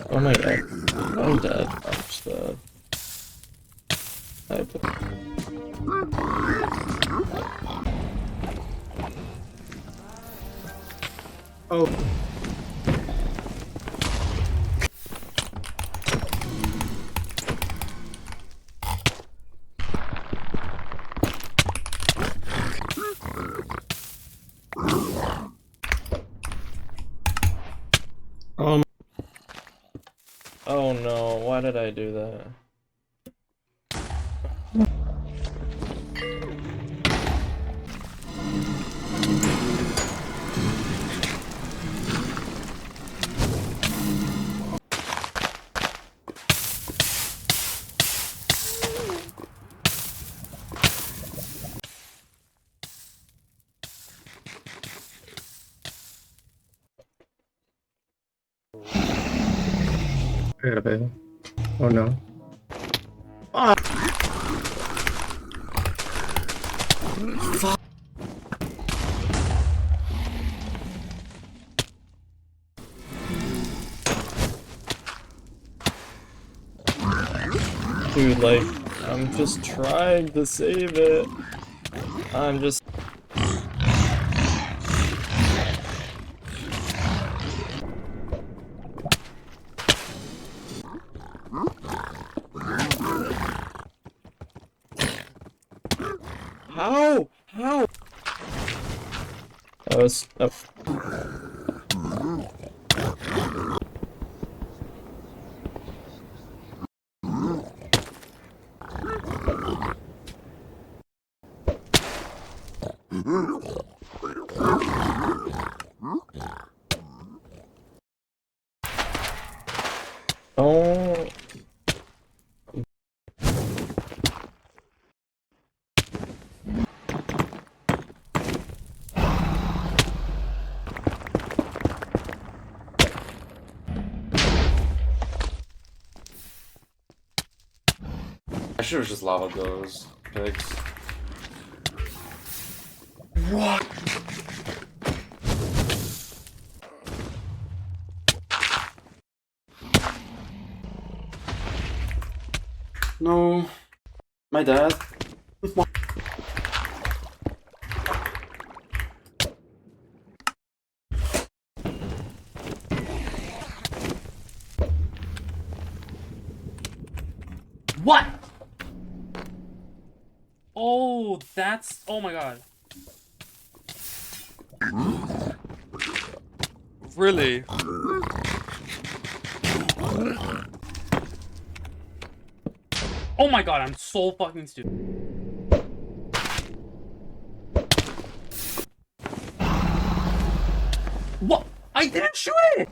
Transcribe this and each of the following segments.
Oh my god. I'm dead. I'm just dead. Oh. Oh no, why did I do that? I gotta pay. Oh no. Ah! Fuck. Dude, like, I'm just trying to save it. I'm just... How? How? That was... Oh... I should have just lava those pigs. What? No. My dad. What? Oh, that's... Oh my god. Really? Oh my god, I'm so fucking stupid. What? I didn't shoot it!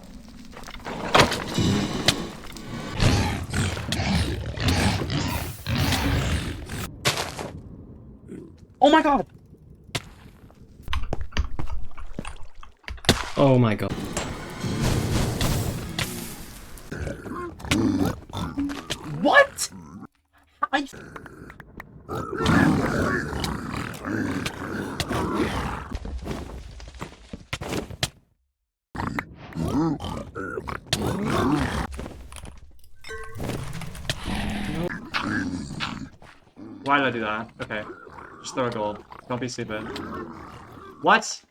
Oh my god! Oh my god. What? I... Why did I do that? Okay. Just throw a gold. Don't be stupid. What?